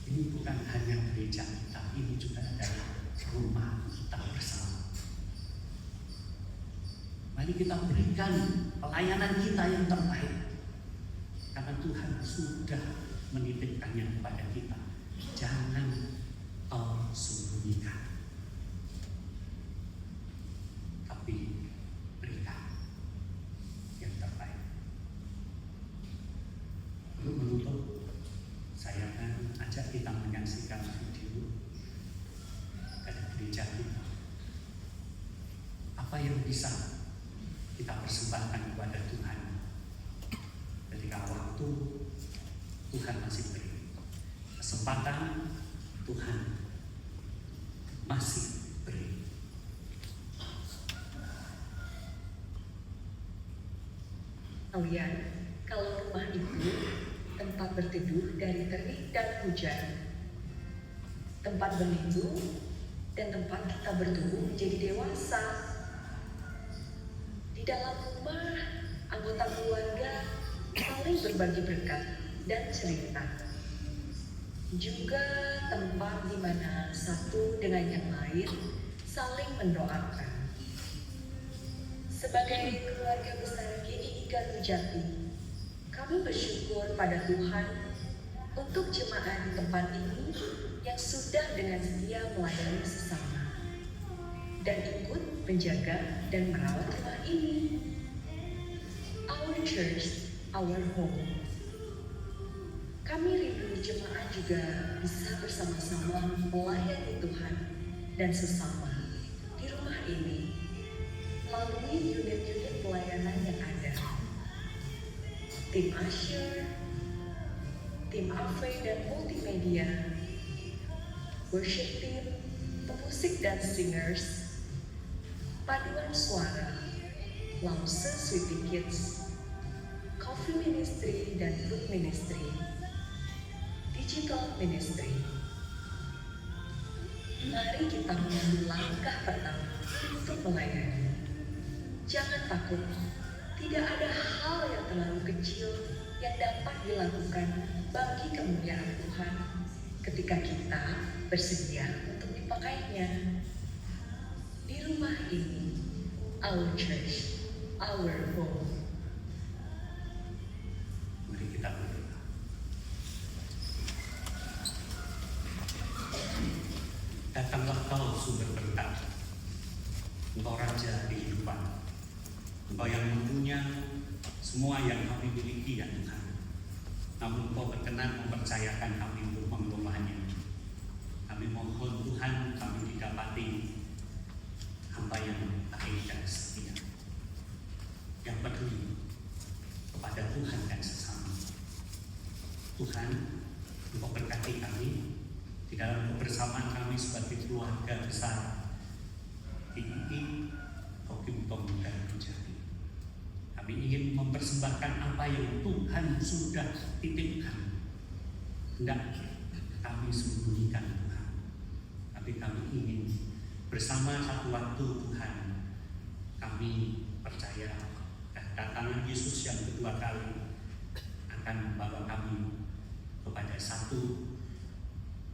Ini bukan hanya gereja kita, ini juga adalah rumah kita bersama. Mari kita berikan pelayanan kita yang terbaik, karena Tuhan sudah menitipkannya kepada kita. Jangan kau sembunyikan, tapi berikan yang terbaik. Lalu menutup, saya akan ajak kita menyaksikan video dari gereja kita. Apa yang bisa kita persembahkan kepada Tuhan ketika waktu Tuhan masih beri, kesempatan Tuhan masih beri. Kalian, kalau rumah itu tempat berteduh dari terik dan hujan, tempat berlindung, dan tempat kita bertumbuh menjadi dewasa. Di dalam rumah, anggota keluarga saling berbagi berkat dan cerita. Juga tempat di mana satu dengan yang lain saling mendoakan. Sebagai keluarga besar GII Gardu Jati, kami bersyukur pada Tuhan untuk jemaat di tempat ini yang sudah dengan setia melayani sesama dan ikut menjaga dan merawat rumah ini. Our church, our home. Kami rindu jemaat juga bisa bersama-sama melayani Tuhan dan sesama di rumah ini melalui unit-unit pelayanan yang ada. Tim Usher, tim AV dan multimedia, worship team, pemusik dan singers, paduan suara, lause Sweetie Kids, coffee ministry dan food ministry, digital ministry. Mari kita mengambil langkah pertama untuk melayani. Jangan takut, tidak ada hal yang terlalu kecil yang dapat dilakukan bagi kemuliaan Tuhan ketika kita bersedia untuk dipakainya. Di rumah ini, our church, our home. Mari kita berdoa. Datanglah Kau sumber berkat, Engkau Raja kehidupan, Engkau yang mempunyai semua yang kami miliki ya Tuhan. Namun Engkau berkenan mempercayakan kami untuk mengelolanya. Kami mohon Tuhan, kami didapati hamba yang baik dan setia, yang peduli kepada Tuhan dan sesama. Tuhan, Engkau berkati kami di dalam kebersamaan kami sebagai keluarga besar GII Hokim Tong dan Jati. Kami ingin mempersembahkan apa yang Tuhan sudah titipkan. Hendak kami sembunyikan Tuhan, tapi kami ingin bersama satu waktu Tuhan. Kami percaya kedatangan Yesus yang kedua kali akan membawa kami kepada satu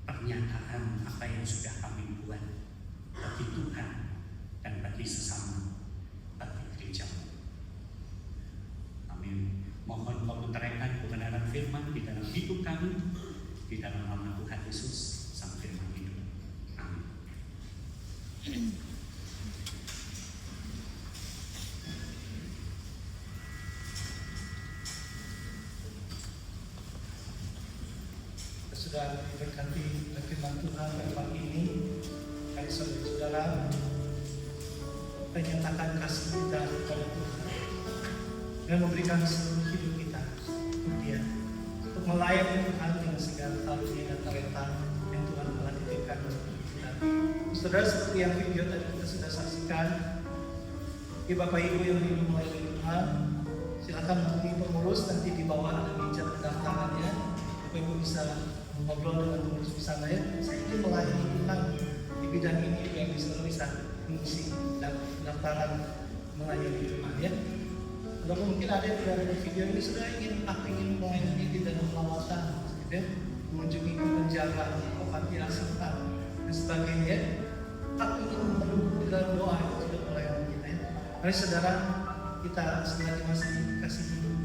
pernyataan apa yang sudah kami buat bagi Tuhan dan bagi sesama, bagi gereja. Kami mohon Kau menerangkan kebenaran firman di dalam hidup kami, di dalam nama Tuhan Yesus, Sang Firman hidup. Sudah diberkati firman Tuhan pada pagi ini, kami saudara menyatakan kasih kita kepada Tuhan dan memberikan seluruh hidup kita untuk Dia, untuk melayani Tuhan dengan segala karunia dan talenta yang Tuhan telah titipkan untuk kita. Saudara, seperti yang video tadi kita sudah saksikan, ya Bapak Ibu yang rindu melayani Tuhan, silakan menghubungi pengurus, nanti di bawah ada meja pendaftarannya. Bapak Ibu bisa ngobrol dengan pengurus di sana, ya. Saya ingin melayani Tuhan di bidang ini, yang bisa mengisi pendaftaran melayani Tuhan, ya. Walaupun mungkin ada yang tidak ada video ini, sudah ingin melayani di dalam lawatan, gitu, ya. Mengunjungi penjara, panti asuhan dan sebagainya. Aku ingin mendukung di dalam doa itu sudah melayani kita, ya. Mari saudara, kita selagi masih dikasih hidup,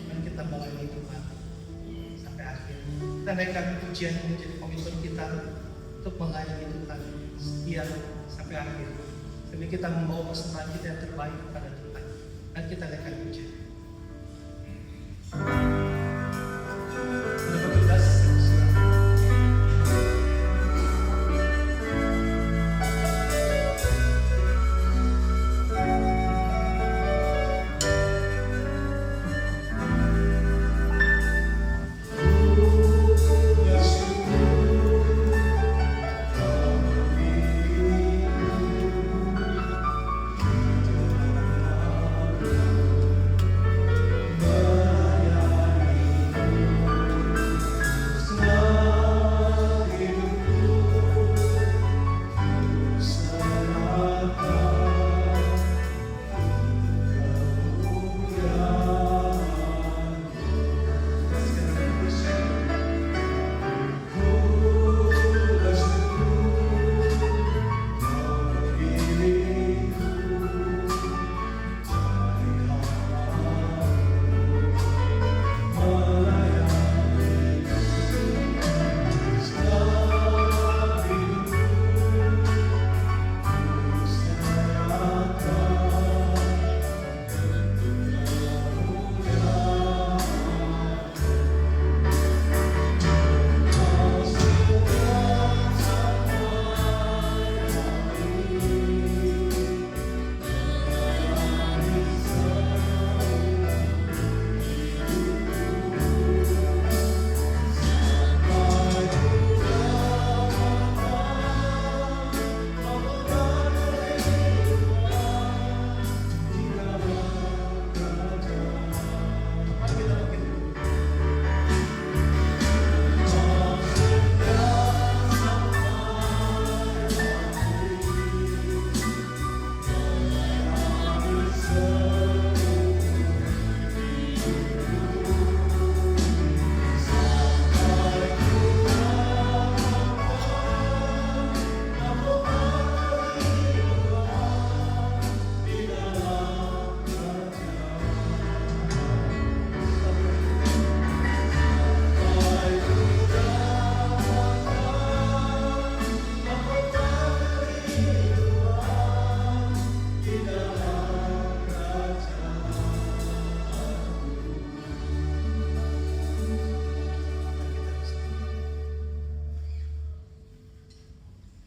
mari kita melayani Tuhan sampai akhir. Kita naikkan pujian ini menjadi komitmen kita untuk melayani Tuhan setia sampai akhir. Demi kita membawa persembahan kita yang terbaik kepada Tuhan. Dan kita naikkan pujian.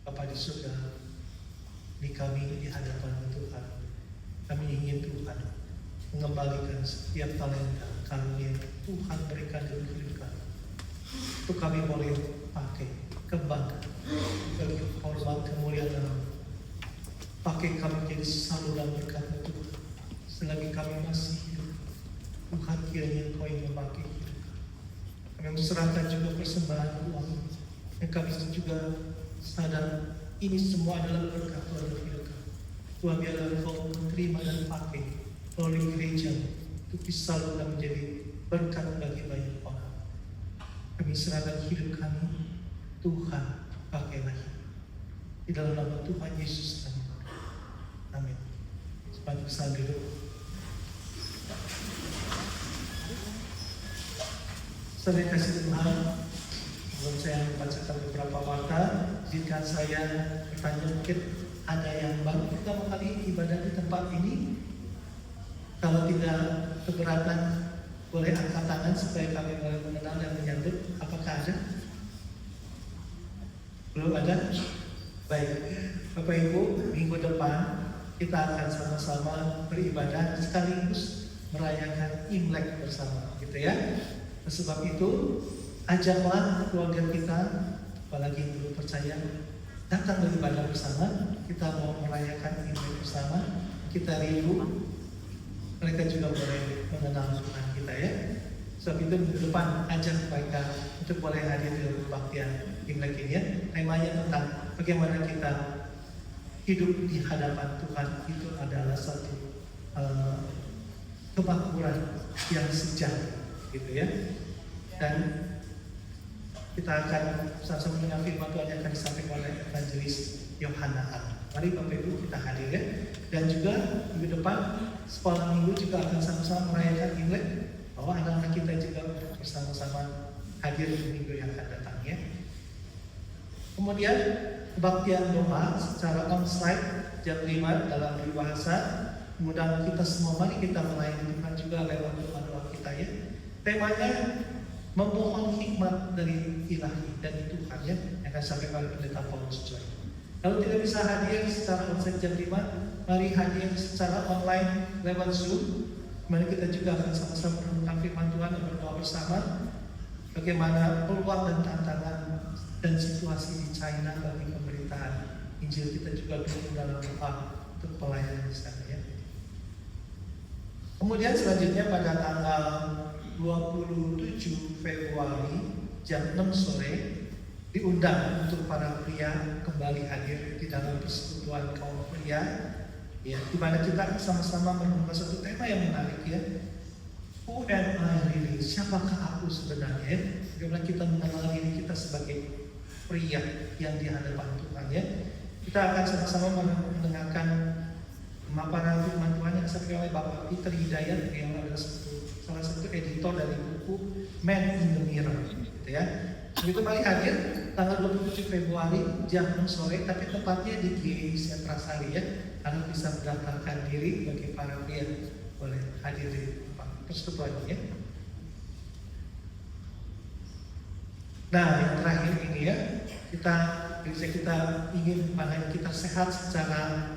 Bapa di surga, di kami di hadapan Tuhan, kami ingin Tuhan mengembalikan setiap talenta karunia Tuhan berikan dalam hidup kami, untuk kami boleh pakai kebanggaan bagi hormat kemuliaan nama. Pakai kami jadi saluran berkat Tuhan selagi kami masih hidup. Tuhan, kiranya Kau yang memakai hidup kami serahkan juga persembahan uang yang kami juga sadar ini semua adalah berkat Tuhan bagi hidup kami. Tuhan, biarlah Kau menerima dan pakai melalui gereja untuk disalurkan menjadi berkat bagi banyak orang. Kami serahkan hidup kami, Tuhan pakailah di dalam nama Tuhan Yesus kami. Amin. Sepatu sambil dulu. Saudara kasih Tuhan, sebelum saya membacakan beberapa warta, izinkan saya bertanya mungkin ada yang baru pertama kali ibadah di tempat ini? Kalau tidak keberatan, boleh angkat tangan supaya kami boleh mengenal dan menyambut. Apakah ada? Belum ada? Baik, Bapak Ibu, minggu depan kita akan sama-sama beribadah sekaligus merayakan Imlek bersama, gitu ya. Sebab itu, ajaklah keluarga kita, apalagi yang belum percaya, datang beribadah bersama. Kita mau merayakan Imlek bersama, kita rindu. Mereka juga boleh mengenal Tuhan kita ya. Sebab itu minggu depan ajak mereka untuk boleh hadir di kebaktian Imlek ini ya. Temanya tentang bagaimana kita hidup di hadapan Tuhan itu adalah satu kemakmuran yang sejati, gitu ya. Dan kita akan sama-sama mendengar firman Tuhan yang akan disampaikan oleh Evangelis Yohana. Mari Bapak Ibu kita hadir ya. Dan juga minggu depan sekolah minggu juga akan sama-sama merayakan Imlek, bahwa anak-anak kita juga bersama-sama hadir di minggu yang akan datang ya. Kemudian kebaktian doa secara onsite jam 5 dalam bahasa. Mudah kita semua mari kita melayani Tuhan juga lewat doa-doa kita ya. Temanya memohon hikmat dari ilahi dan Tuhan ya, yang akan disampaikan oleh Pendeta Paulus Joy. Kalau tidak bisa hadir secara onsite jam 5, mari hadir secara online lewat Zoom. Mari kita juga akan sama-sama merenungkan firman Tuhan dan berdoa bersama bagaimana peluang dan tantangan dan situasi di China bagi pemberitaan Injil. Kita juga dukung dalam doa untuk pelayanan di sana ya. Kemudian selanjutnya pada tanggal 27 Februari jam 6 sore diundang untuk para pria kembali hadir di dalam persekutuan kaum pria ya, di mana kita sama-sama menemukan satu tema yang menarik ya. Who am I really? Siapakah aku sebenarnya ya? Bagaimana kita mengenal diri kita sebagai pria yang di hadapan Tuhan ya. Kita akan sama-sama mendengarkan pemaparan firman Tuhan yang disampaikan oleh Bapak Peter Hidayat yang adalah salah satu editor dari buku Man in the Mirror gitu ya. Begitu mari hadir tanggal 27 Februari jam 6 sore, tapi tepatnya di GI Sentrasari ya. Anda bisa mendaftarkan diri bagi para pria boleh hadir di persekutuan ini ya. Nah, yang terakhir ini ya, kita ingin mana kita sehat secara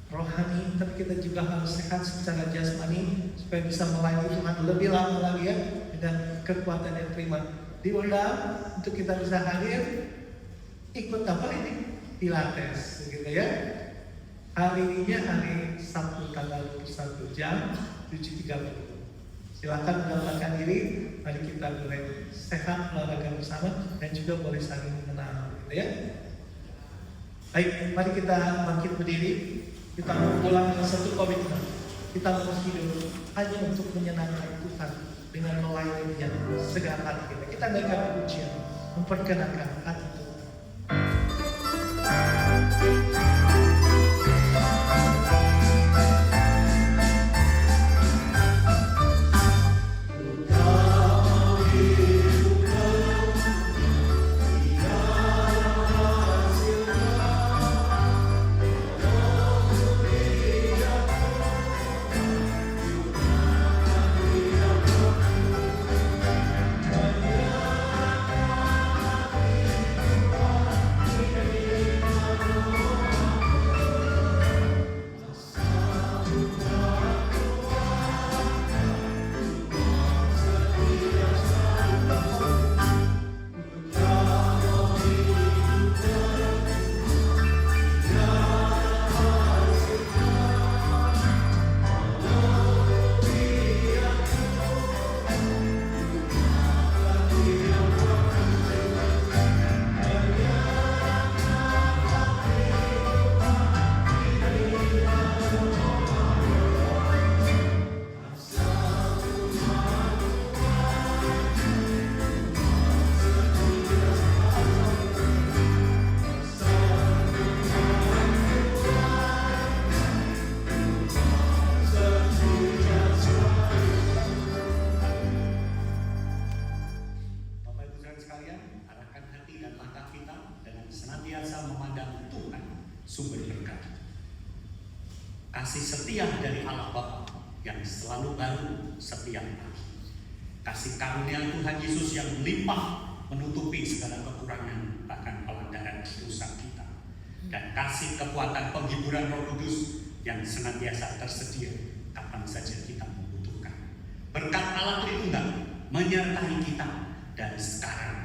rohani, tapi kita juga harus sehat secara jasmani supaya bisa melayani Tuhan lebih lama lagi ya, dengan kekuatan yang prima. Diundang untuk kita bisa hadir ikut apa ini? Pilates, begitu ya. Harinya hari Sabtu tanggal 21 jam 7.30. Silakan mendaftarkan diri. Mari kita boleh sehat olahraga bersama dan juga boleh saling mengenal, gitu ya. Baik, mari kita bangkit berdiri. Kita mengulang satu komitmen. Kita mau hidup hanya untuk menyenangkan Tuhan dengan melayani Dia segala hati kita. Kita naikkan pujian, memperkenalkan hati Tuhan. Senantiasa memandang Tuhan sumber berkat. kasih setia dari Allah Bapa yang selalu baru setiap pagi, kasih karunia Tuhan Yesus yang melimpah menutupi segala kekurangan bahkan pelanggaran dosa kita, dan kasih kekuatan penghiburan Roh Kudus yang senantiasa tersedia kapan saja kita membutuhkan. Berkat Allah Tritunggal menyertai kita dari sekarang